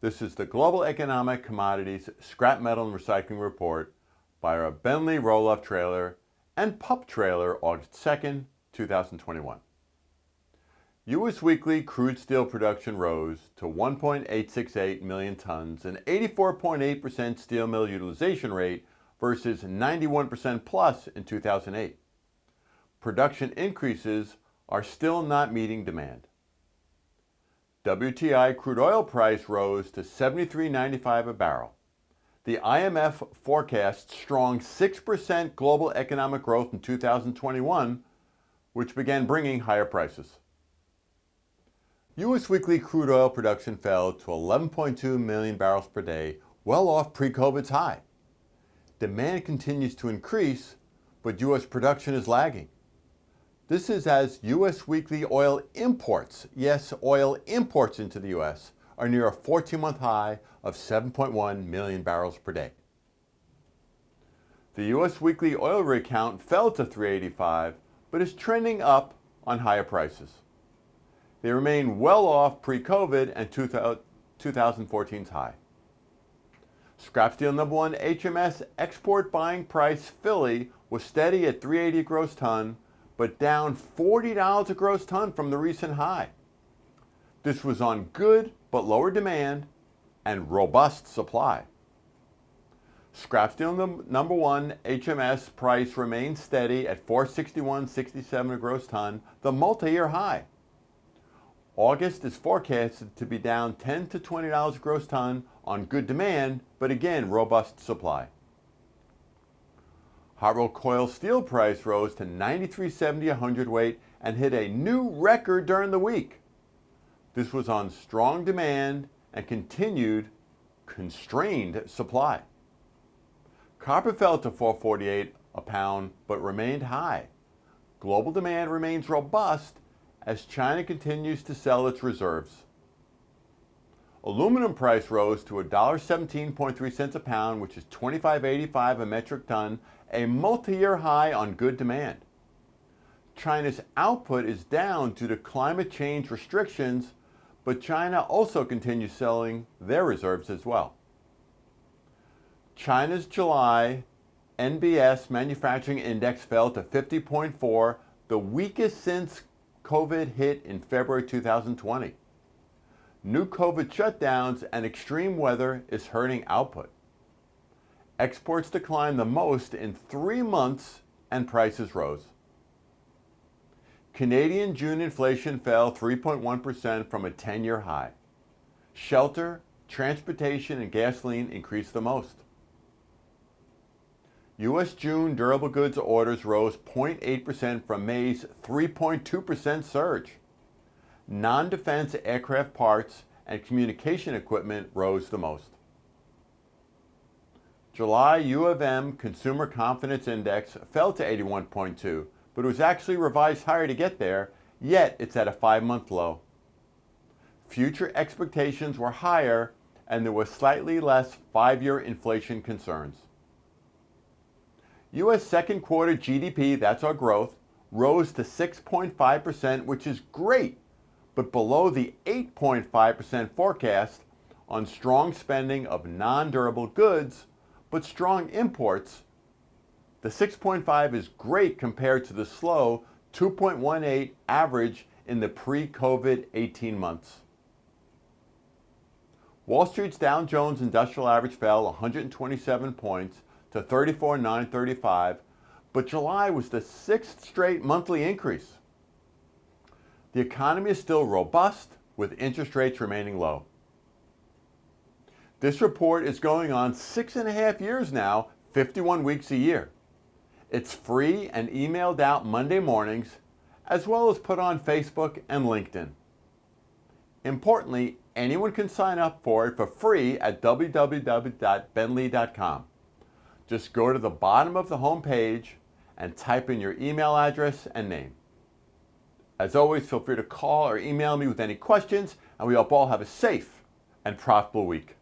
This is the Global Economic Commodities Scrap Metal and Recycling Report by our Bentley roll-off trailer and pup trailer, August 2nd, 2021. U.S. weekly crude steel production rose to 1.868 million tons, an 84.8% steel mill utilization rate versus 91% plus in 2008. Production increases are still not meeting demand. WTI crude oil price rose to $73.95 a barrel. The IMF forecasts strong 6% global economic growth in 2021, which began bringing higher prices. U.S. weekly crude oil production fell to 11.2 million barrels per day, well off pre-COVID's high. Demand continues to increase, but U.S. production is lagging. This is as U.S. weekly oil imports, yes, oil imports into the U.S., are near a 14-month high of 7.1 million barrels per day. The U.S. weekly oil rig count fell to 385, but is trending up on higher prices. They remain well off pre-COVID and 2014's high. Scrap steel number one HMS export buying price Philly was steady at $380 a gross ton, but down $40 a gross ton from the recent high. This was on good but lower demand and robust supply. Scrap steel number one HMS price remains steady at $461.67 a gross ton, the multi-year high. August is forecasted to be down $10 to $20 a gross ton on good demand, but again, robust supply. Hot rolled coil steel price rose to $93.70 a hundredweight and hit a new record during the week. This was on strong demand and continued constrained supply. Copper fell to $4.48 a pound but remained high. Global demand remains robust as China continues to sell its reserves. Aluminum price rose to $1.17.3 a pound, which is $25.85 a metric ton, a multi-year high on good demand. China's output is down due to climate change restrictions, but China also continues selling their reserves as well. China's July NBS manufacturing index fell to 50.4, the weakest since COVID hit in February 2020. New COVID shutdowns and extreme weather is hurting output. Exports declined the most in 3 months and prices rose. Canadian June inflation fell 3.1% from a 10-year high. Shelter, transportation, and gasoline increased the most. U.S. June durable goods orders rose 0.8% from May's 3.2% surge. Non-defense aircraft parts and communication equipment rose the most. July U of M Consumer Confidence Index fell to 81.2, but it was actually revised higher to get there, yet it's at a 5-month low. Future expectations were higher, and there was slightly less 5-year inflation concerns. U.S. second quarter GDP, that's our growth, rose to 6.5%, which is great, but below the 8.5% forecast on strong spending of non-durable goods, but strong imports. The 6.5 is great compared to the slow 2.18 average in the pre-COVID 18 months. Wall Street's Dow Jones Industrial Average fell 127 points to 34,935, but July was the 6th straight monthly increase. The economy is still robust, with interest rates remaining low. This report is going on 6.5 years now, 51 weeks a year. It's free and emailed out Monday mornings, as well as put on Facebook and LinkedIn. Importantly, anyone can sign up for it for free at www.bentley.com. Just go to the bottom of the home page and type in your email address and name. As always, feel free to call or email me with any questions, and we hope all have a safe and profitable week.